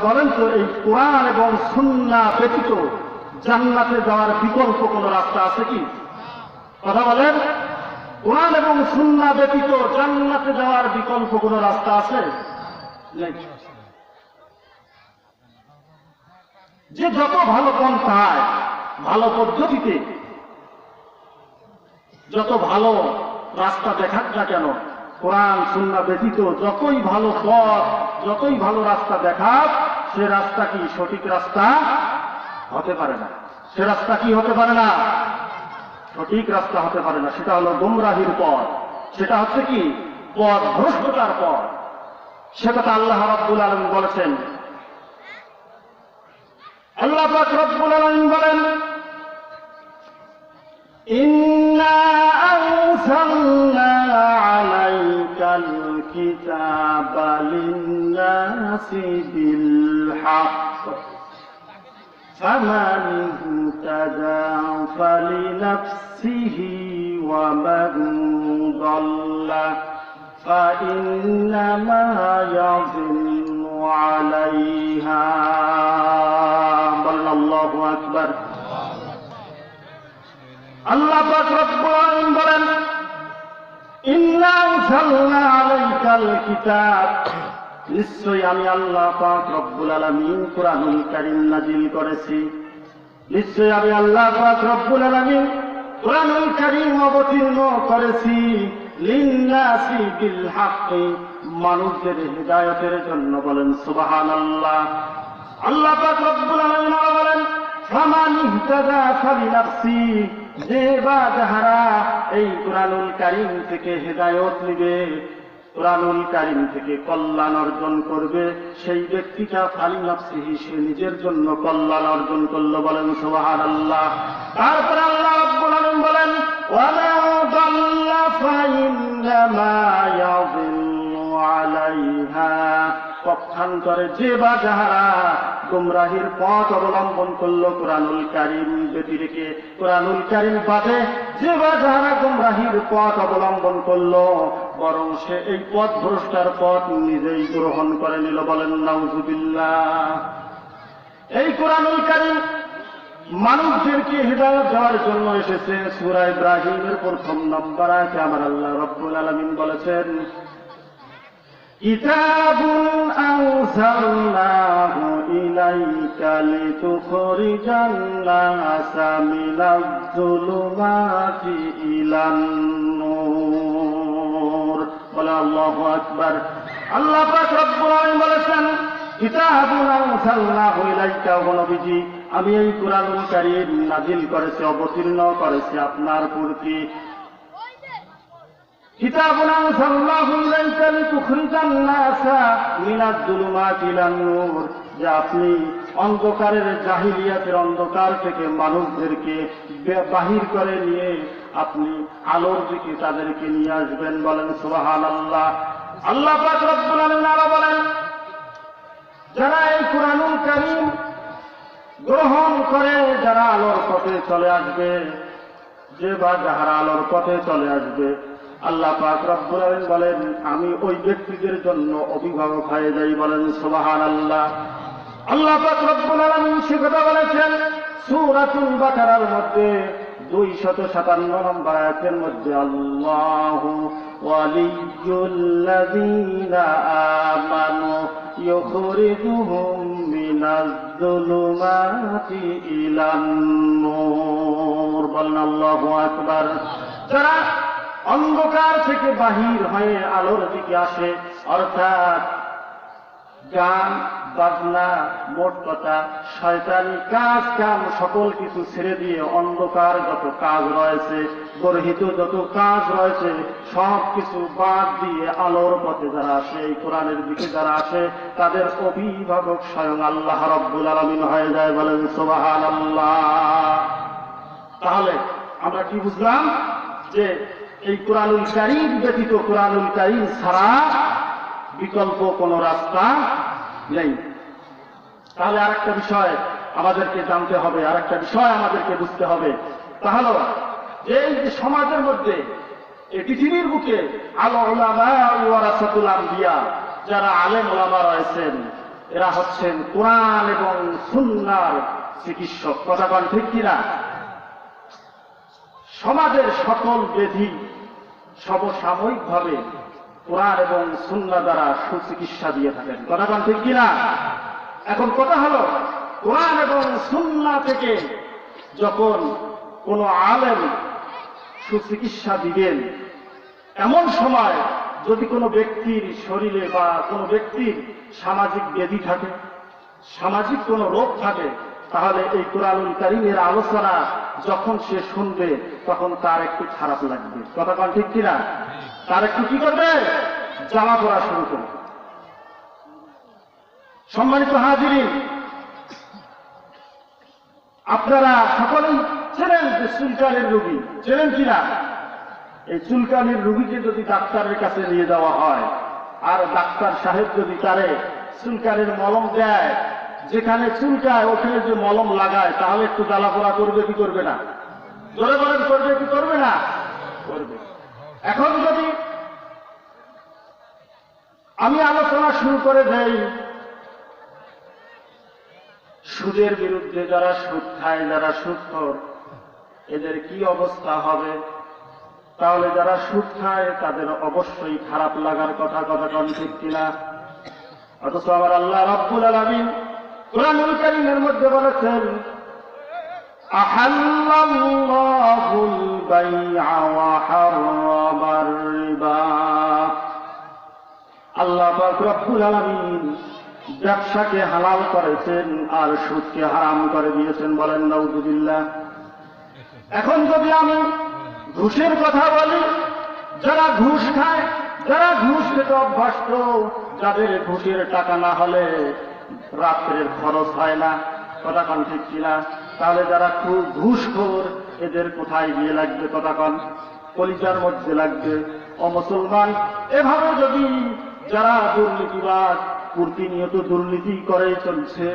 বলেন তো, এই কোরআন এবং সুন্নাহ ব্যতীত জান্নাতে যাওয়ার বিকল্প কোন রাস্তা আছে কি? কথা বলেন। কোরআন এবং সুন্নাহ ব্যতীত জান্নাতে যাওয়ার বিকল্প কোন রাস্তা আছে? নেই। যে যত ভালো পন্থায়, ভালো পদ্ধতিতে, যত ভালো রাস্তা দেখাক না কেন, কোরআন সুন্নাহ ব্যতীত যতই ভালো পথ, যতই ভালো রাস্তা দেখাক, সে রাস্তা কি সঠিক রাস্তা হতে পারে না। সে রাস্তা কি হতে পারে না? সঠিক রাস্তা হতে পারে না। সেটা হলো গুমরাহির পথ, সেটা হচ্ছে কি পথ ভ্রষ্টতার পথ। সে কথা আল্লাহ রাব্বুল আলামিন বলেছেন। আল্লাহ পাক রব্বুল আলামিন বলেন, ইন্না আনজালনা আলাইকাল কিতাবা লিন-নাসি বিল হক ফামান ইহতাদা ফালিনাফসিহি ওয়া মান দাল্লা ফাইন্নামা ইয়াযিল্লু আলাইহা। বলেন আল্লাহু আকবার। আল্লাহ পাক রব্বুল আলামিন বলেন, ইন্না আনজালনা আলাইকাল কিতাব, নিশ্চয়ই আমি আল্লাহ পাক রব্বুল আলামিন কুরআনুল কারীম নাযিল করেছি। নিশ্চয়ই আমি আল্লাহ পাক রব্বুল আলামিন কুরআনুল কারীম অবতীর্ণ করেছি লিন-নাসি বিল হক, মানুষদের হিদায়াতের জন্য। বলেন সুবহানাল্লাহ। আল্লাহ পাক রব্বুল আলামিন বলেন, ফামান ইহতাদা ফালিনাফসি, যে বা যাহারা এই কুরআনুল কারীম থেকে হিদায়াত নিবে, কুরআনুল কারীম থেকে কল্যাণ অর্জন করবে, সেই ব্যক্তিটা ফালিনাফসিহি, সে নিজের জন্য কল্যাণ অর্জন করলো। বলেন সুবহানাল্লাহ। তারপরে আল্লাহ রাব্বুল আলামিন বলেন, ওয়া মান দাল্লা ফাইন্নামা ইয়াযিল্লু আলাইহা, পক্ষান্তরে যে বা যাহারা গুমরাহির পথ অবলম্বন করলো, কুরআনুল কারীম ব্যতিরেকে, কুরআনুল কারীম বাদে যে বা যাহারা গুমরাহির পথ অবলম্বন করলো, বরং সে এই পথ ভ্রষ্টার পথ নিজেই গ্রহণ করে নিল। বলেন নাউযুবিল্লাহ। এই কুরআনুল কারীম মানুষদেরকে হিদায়াত দেওয়ার জন্য এসেছে। সূরা ইব্রাহিমের প্রথম নম্বর আয়াতে আমার আল্লাহ রাব্বুল আলামিন বলেছেন, কিতাবুন আনজালনাহু ইলাইকা লিতুখরিজান নাসা মিনাজ-যুলুমাতি ইলান-নূর। বলে আল্লাহু আকবার। আল্লাহ পাক রব্বুল আলামিন বলেছেন, কিতাবুন আনজালনাহু ইলাইকা, ও নবীজি, আমি এই কুরআনুল কারীম নাযিল করেছি, অবতীর্ণ করেছি আপনার প্রতি। কিতাবুন আনজালনাহু ইলাইকা লিতুখরিজান নাসা মিনাজ-যুলুমাতি ইলান-নূর, যে আপনি অন্ধকারের, জাহিলিয়াতের অন্ধকার থেকে মানুষদেরকে বাহির করে নিয়ে আপনি আলোর দিকে তাদেরকে নিয়ে আসবেন। বলেন সুবহানাল্লাহ। আল্লাহ পাক রব্বুল আলামিন আরো বলেন, যারা এই কুরআনুল কারীম গ্রহণ করে, যারা আলোর পথে চলে আসবে, যে বা যাহারা আলোর পথে চলে আসবে, আল্লাহ পাক রব্বুল আলামিন বলেন, আমি ওই ব্যক্তিদের জন্য অভিভাবক হয়ে যাই। বলেন সুবহানাল্লাহ। আল্লাহ পাক রব্বুল আলামিন সে কথা বলেছেন সূরাতুল বাকারার মধ্যে 257 নম্বর আয়াতের মধ্যে, আল্লাহু ওয়ালিয়্যুল্লাযীনা আমানু ইউখরিজুহুম মিনাজ-যুলুমাতি ইলান-নূর। বলেন আল্লাহু আকবার। যারা অন্ধকার থেকে বাহির হয়ে আলোর দিকে আসে, অর্থাৎ গান বাজনা, মোট কথা শয়তানি কাজ কাম সকল কিছু ছেড়ে দিয়ে অন্ধকার যত কাজ রয়েছে, গর্হিত যত কাজ রয়েছে, সব কিছু বাদ দিয়ে আলোর পথে যারা আসে, এই কোরআনের দিকে যারা আসে, তাদের অভিভাবক স্বয়ং আল্লাহ রাব্বুল আলামিন হয়ে যায়। বলেন সুবহানাল্লাহ। তাহলে আমরা কি বুঝলাম? যে এই কুরআনুল কারীম ব্যতীত, কুরআনুল কারীম ছাড়া বিকল্প কোন রাস্তা নেই। তাহলে আরেকটা বিষয় আমাদেরকে জানতে হবে, আরেকটা বিষয় আমাদেরকে বুঝতে হবে। তাহলে যে এই যে সমাজের মধ্যে, এই পৃথিবীর বুকে আল উলামা ওয়ারাসাতুল আম্বিয়া, যারা আলেম ওলামা রয়েছেন, এরা হচ্ছেন কোরআন এবং সুন্নাহর চিকিৎসক। কথা বল ঠিক কিনা? সমাজের সকল ব্যাধি সমসাময়িকভাবে কোরআন এবং সুন্নাহ দ্বারা সুচিকিৎসা দিয়ে থাকেন। কথা বল ঠিক কিনা? এখন কথা হলো, কোরআন এবং সুন্নাহ থেকে যখন কোনো আলেম সুচিকিৎসা দিবেন, এমন সময় যদি কোনো ব্যক্তির শরীরে বা কোনো ব্যক্তির সামাজিক ব্যাধি থাকে, সামাজিক কোনো রোগ থাকে, তাহলে এই কোরআনুল কারীমের আলোচনা যখন সে শুনবে তখন তার একটু খারাপ লাগবে। কথা বল ঠিক কিনা? তার একটু কি করবে? জ্বালা পড়া শুরু করবে। সম্মানিত হাজিরিন, আপনারা সকলেই চেনেন যে চুলকানির রোগী, চেনেন কিনা? এই চুলকানির রোগীকে যদি ডাক্তারের কাছে নিয়ে যাওয়া হয়, আর ডাক্তার সাহেব যদি তারে চুলকানির মলম দেয়, যেখানে চুলকায় ওখানে যে মলম লাগায়, তাহলে একটু জ্বালাপোড়া করবে কি করবে না? জোরে বলেন, করবে কি করবে না? করবে। এখন যদি আমি আলোচনা শুরু করে দেই সুদের বিরুদ্ধে, যারা সুদ খায়, যারা সুদখোর, এদের কি অবস্থা হবে? তাহলে যারা সুদ খায় তাদের অবশ্যই খারাপ লাগার কথা। কথা কোন ঠিক কিনা? অথচ আমার আল্লাহ রাব্বুল আলামিন কোরআনুল কারীমের মধ্যে বলেছেন, আহাল্লাল্লাহুল বাই'a ওয়া হাররামার রিবা। আল্লাহ পাক রব্বুল আলামিন ব্যবসাকে হালাল করেছেন আর সুদকে হারাম করে দিয়েছেন। বলেন নাউযুবিল্লাহ। এখন যদি আমি ঘুষের কথা বলি, যারা ঘুষ খায়, যারা ঘুষ খেতে অভ্যস্ত, যাদের ঘুষের টাকা না হলে রাত্রের খরচ হয় না, কথা কন ঠিক কিনা? তাহলে যারা খুব ঘুষখোর, এদের কোথায় গিয়ে লাগবে? কথা কন, কলিজার মধ্যে লাগবে। ও মুসলমান, এভাবে যদি যারা দুর্নীতিবাজ, প্রতিনিয়ত দুর্নীতি করে চলছে,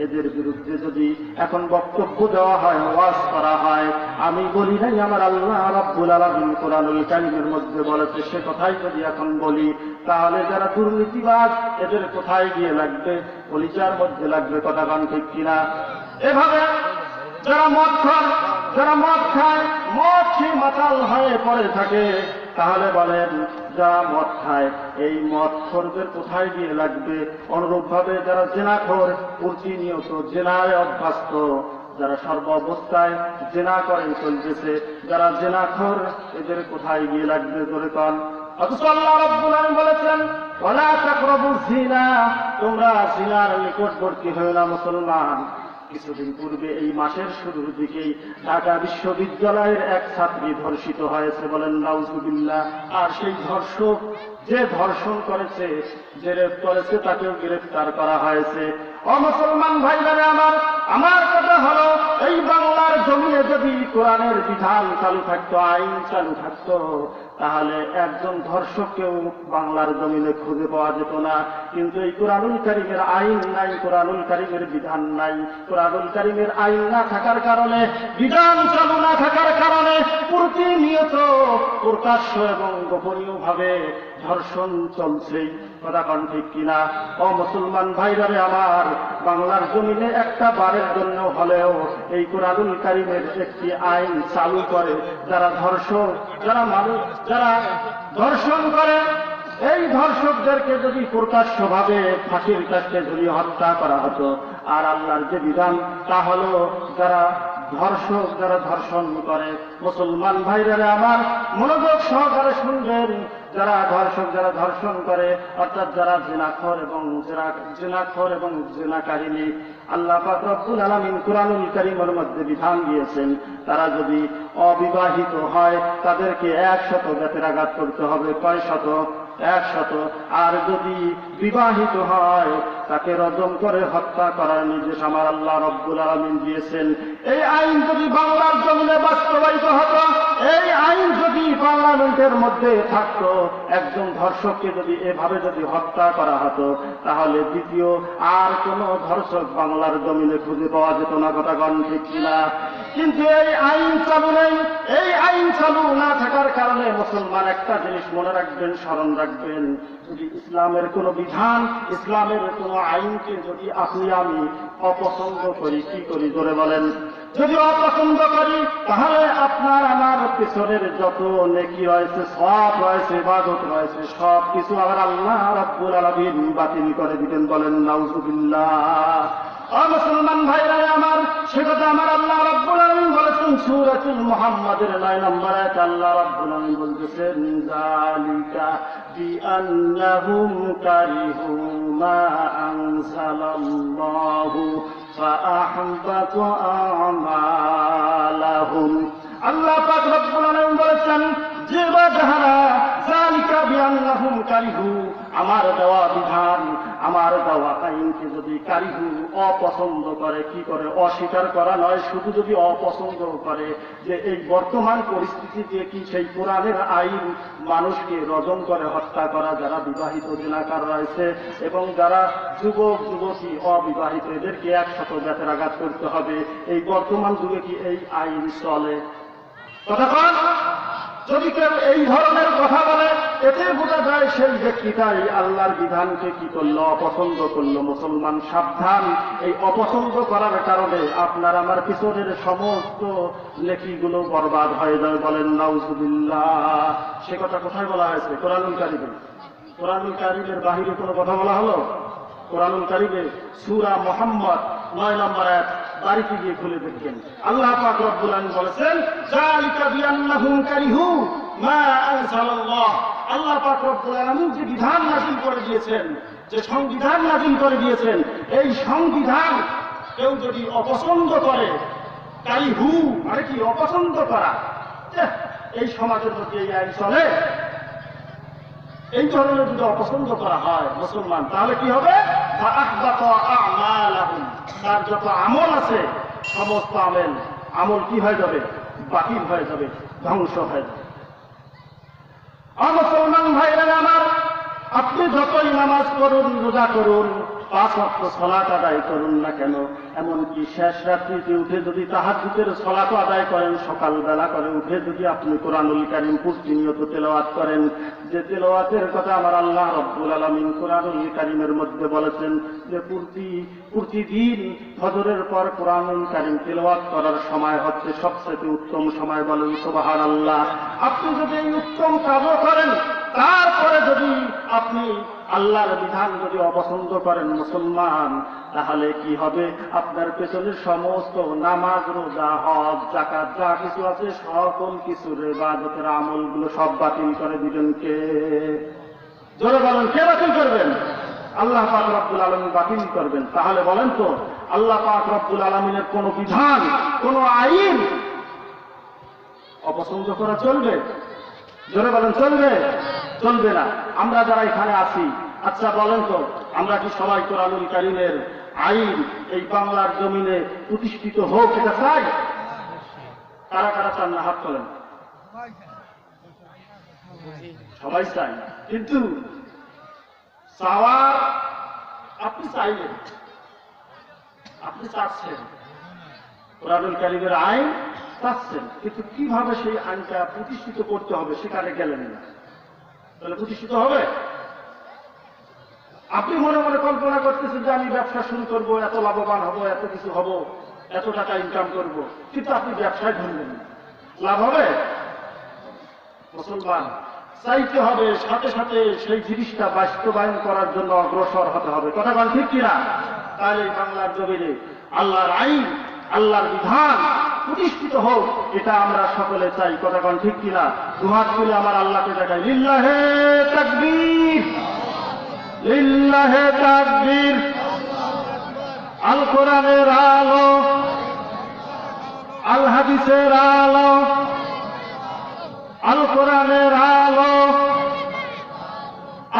এদের বিরুদ্ধে যদি এখন বক্তব্য দেওয়া হয়, ওয়াজ করা হয়, আমি বলি নাই আমার আল্লাহ রাব্বুল আলামিন কোরআনুল কারীমের মধ্যে বলেছে, সে কথাই যদি এখন বলি, তাহলে যারা দুর্নীতিবাজ, এদের কোথায় গিয়ে লাগবে? কলিজার মধ্যে লাগবে। কথা গান ঠিক কিনা? এভাবে যারা মদ খায়, যারা মদ খায়, মদ খেয়ে মাতাল হয়ে পড়ে থাকে, তাহলে বলেন যারা মদ খায়, এই মদ খোরদের কোথায় গিয়ে লাগবে? অনুরূপভাবে যারা জেনাখোর, প্রতিনিয়ত জেনায় অভ্যস্ত, যারা সর্ব অবস্থায় জেনা করে চলতেছে, যারা জেনাখোর, এদের কোথায় গিয়ে লাগবে? জোরে কন। অথচ আল্লাহ রাব্বুল আলামিন বলেছেন, ওয়ালা তাকরাবুজ জিনা, তোমরা জিনার নিকটবর্তী হয়ো না। মুসলমান, কিছুদিন পূর্বে এই মাসের শুরুর দিকেই ঢাকা বিশ্ববিদ্যালয়ের এক ছাত্রী ধর্ষিত হয়েছে। বলেন নাউযুবিল্লাহ। আর সেই ধর্ষক, যে ধর্ষণ করেছে, যে রেপ করেছে, তাকেও গ্রেফতার করা হয়েছে। ও মুসলমান ভাইরা আমার কথা হলো, এই বাংলার জমিনে যদি কোরআনের বিধান চালু থাকতো, আইন চালু থাকতো, তাহলে একজন ধর্ষককেও বাংলার জমিনে খুঁজে পাওয়া যেত না। কিন্তু এই কোরআনুল কারীমের আইন নাই, কোরআনুল কারীমের বিধান নাই। কোরআনুল কারীমের আইন না থাকার কারণে, বিধান চালু না থাকার কারণে প্রতিনিয়ত প্রকাশ্য এবং গোপনীয়ভাবে ধর্ষণ চলছেই। কথা কন ঠিক কিনা? ও মুসলমান ভাইরারে আমার, বাংলার জমিনে একটা বারের জন্য হলেও এই কোরআনুল কারীমের একটি আইন চালু করে, যারা ধর্ষক, যারা মানুষ, যারা ধর্ষণ করে, এই ধর্ষকদেরকে যদি প্রকাশ্যভাবে ফাঁসির কাছে ঝুলিয়ে হত্যা করা হতো। আর আল্লাহর যে বিধান, তা হলো যারা ধর্ষক, যারা ধর্ষণ করে, মুসলমান ভাইরারে আমার মনোযোগ সহকারে শুনবেন, যারা ধর্ষক, যারা ধর্ষণ করে, অর্থাৎ যারা জিনাখোর এবং জিনাকারিনী, আল্লাহ পাক রব্বুল আলামিন কোরআনুল কারীমের মধ্যে বিধান দিয়েছেন, তারা যদি অবিবাহিত হয় তাদেরকে 100 বেতেরাঘাত করতে হবে। কয় শত? 100। আর যদি বিবাহিত হয় তাকে রজম করে হত্যা করার নির্দেশ আমার আল্লাহ রব্বুল আলামিন দিয়েছেন। এই আইন যদি বাংলার জমিনে বাস্তবায়িত হতো, এই আইন যদি পার্লামেন্টের মধ্যে থাকতো, একজন ধর্ষককে যদি এভাবে যদি হত্যা করা হতো, তাহলে দ্বিতীয় আর কোন ধর্ষক বাংলার জমিনে খুঁজে পাওয়া যেত না। কথা কন ঠিক কিনা? কিন্তু এই আইন চালু নেই। এই আইন চালু না থাকার কারণে মুসলমান একটা জিনিস মনে রাখবেন, স্মরণ রাখবেন, যদি ইসলামের কোন বিধান, ইসলামের কোন আইনকে যদি আপনি আমি অপছন্দ করি, কি করি জোরে বলেন? যদি অপছন্দ করি তাহলে আপনার আমার পেছনের যত নেকি রয়েছে, সওয়াব রয়েছে, ইবাদত রয়েছে, সব কিছু আবার আল্লাহ রাব্বুল আলামিন বাতিল করে দিবেন। বলেন নাউজুবিল্লাহ। মুসলমান ভাইরা আমার, সে কথা আমার আল্লাহ রাব্বুল আলামিন বলেছেন সূরাতুল মুহাম্মাদের 9 নম্বর আয়াতে আল্লাহ রাব্বুল আলামিন বলতেছেন যালিকা বিআন্নাহুম কারিহু মা আনজালাল্লাহু ফাআহবাতা আমালাহুম। আল্লাহ পাক রব্বুল আলামিন বলেছেন যে বা যাহারা যালিকা বিআন্নাহুম কারিহু, আমার দেওয়া বিধান, আমার দেওয়া আইনকে যদি কারিহু অপছন্দ করে, কি করে? অস্বীকার করা নয়, শুধু যদি অপছন্দ করে যে এই বর্তমান পরিস্থিতিতে কি সেই কোরআনের আইন মানুষকে রজম করে হত্যা করা, যারা বিবাহিত জিনাকার রয়েছে এবং যারা যুবক যুবতী অবিবাহিত এদেরকে 100 বেতের আঘাত করতে হবে, এই বর্তমান যুগে কি এই আইন চলে? কথা কন। যদি কেউ এই ধরনের কথা বলে এতে বোঝা যায় সেই ব্যক্তিটাই আল্লাহর বিধানকে কি করলো? অপছন্দ করলো। মুসলমান সাবধান, এই অপছন্দ করার কারণে আপনার আমার পিছনের সমস্ত নেকিগুলো বরবাদ হয়ে যায়। বলেন নাউজুবিল্লাহ। সে কথা কোথায় বলা হয়েছে? কোরআনুল কারীমে। কোরআনুল কারীমের বাহিরে কোনো কথা বলা হলো? কোরআনুল কারীমে সূরা মুহাম্মদ 9 নম্বর আয়াত বাড়িতে গিয়ে খুলে দেখবেন। আল্লাহ পাক রব্বুল আলামিন বলেছেন যালিকা বিআন্নাহুম কারিহু মা আনজালাল্লাহ। আল্লাহ পাক রব্বুল আলামিন যে বিধান নাযিল করে দিয়েছেন, যে সংবিধান নাযিল করে দিয়েছেন, এই সংবিধান কেউ যদি অপছন্দ করে, কারিহু মানে কি? অপছন্দ করা। এই সমাজের মধ্যে এই আইন চলে, এই ধরনের যদি অপছন্দ করা হয় মুসলমান, তাহলে কি হবে? তার যত আমল আছে সমস্ত আমল কি হয়ে যাবে? বাতিল হয়ে যাবে, ধ্বংস হয়ে যাবে। মুসলমান ভাইরা আমার, আপনি যতই নামাজ পড়ুন, রোজা করুন, 5 ওয়াক্ত সালাত আদায় করুন না কেন, এমনকি শেষ রাত্রিতে উঠে যদি তাহাজ্জুদের সালাত আদায় করেন, সকালবেলা করে উঠে যদি আপনি কোরআনুল কারীম প্রতিনিয়ত তেলাওয়াত করেন, যে তেলাওয়াতের কথা আমার আল্লাহ রাব্বুল আলামিন কোরআনুল কারীমের মধ্যে বলেছেন যে প্রতিদিন ফজরের পর কোরআনুল কারীম তেলাওয়াত করার সময় হচ্ছে সবচেয়ে উত্তম সময়। বলেন সুবহানাল্লাহ। আপনি যদি এই উত্তম কাজও করেন, তারপরে যদি আপনি আল্লাহর বিধান যদি অপছন্দ করেন মুসলমান, তাহলে কি হবে? আপনার পেছনের সমস্ত নামাজ, রোজা, হজ, যাকাত যা কিছু আছে সকল কিছুর ইবাদতের আমলগুলো সব বাতিল করে দিবেন কে? জোরে বলেন, কে বাতিল করবেন? আল্লাহ পাক রব্বুল আলামিন বাতিল করবেন। তাহলে বলেন তো, আল্লাহ পাক রব্বুল আলামিনের কোন বিধান, কোন আইন অপছন্দ করা চলবে? জোরে বলেন, চলবে? চলবে না। আমরা যারা এখানে আছি, আচ্ছা বলেন তো, আমরা কি সবাই কোরআনুল কারীমের আইন এই বাংলার জমিনে প্রতিষ্ঠিত হোক এটা চাই? কারা কারা চান না? হাত তোলেন। সবাই চাই, কিন্তু চাওয়ার আপনি চাইলেন, আপনি চাচ্ছেন কোরআনুল কারীমের আইন চাচ্ছেন, কিন্তু কিভাবে সেই আইনটা প্রতিষ্ঠিত করতে হবে সেখানে গেলেন না, তাহলে প্রতিষ্ঠিত হবে? আপনি মনে মনে কল্পনা করতেছেন যে আমি ব্যবসা শুরু করব, এত লাভবান হব, এত কিছু হব, এত টাকা ইনকাম করব, কিন্তু আপনি ব্যবসায় ধরলেন, লাভ হবে? মুসলমান চাইতে হবে, সাথে সাথে সেই জিনিসটা বাস্তবায়ন করার জন্য অগ্রসর হতে হবে। কথা বল ঠিক কিনা? তাহলে বাংলার জমিনে আল্লাহর আইন, আল্লাহর বিধান প্রতিষ্ঠিত হোক, এটা আমরা সকলে চাই। কথা বল ঠিক কিনা? দুহাত তুলে আমার আল্লাহকে দেখাই, লিল্লাহে তাকবীর, লিল্লাহে তাকবীর। আল কোরআনের আলো, আল হাদিসের আলো, আল কোরআনের আলো,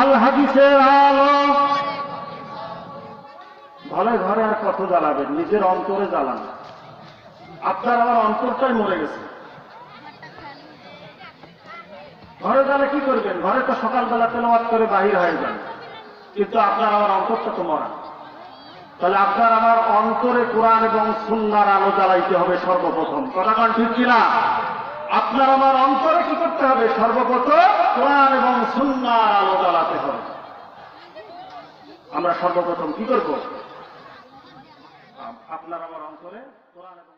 আল হাদিসের আলো। ঘরে ঘরে আর কত জ্বালাবেন? নিজের অন্তরে জ্বালান। আপনার আমার অন্তরটাই মরে গেছে। ঘরে গেলে কি করবেন? ঘরে তো সকালবেলা তেলাওয়াত করে বাহির হয়ে যান, কিন্তু আপনার আমার অন্তরটা তো মরা। তাহলে আপনার আমার অন্তরে কোরআন এবং সুন্নাহর আলো জ্বালাইতে হবে সর্বপ্রথম। কথা বলেন ঠিক কিনা? আপনার আমার অন্তরে কি করতে হবে? সর্বপ্রথম কোরআন এবং সুন্নাহর আলো জ্বালাতে হবে। আমরা সর্বপ্রথম কি করব? আপনার আমার অন্তরে কোরআন এবং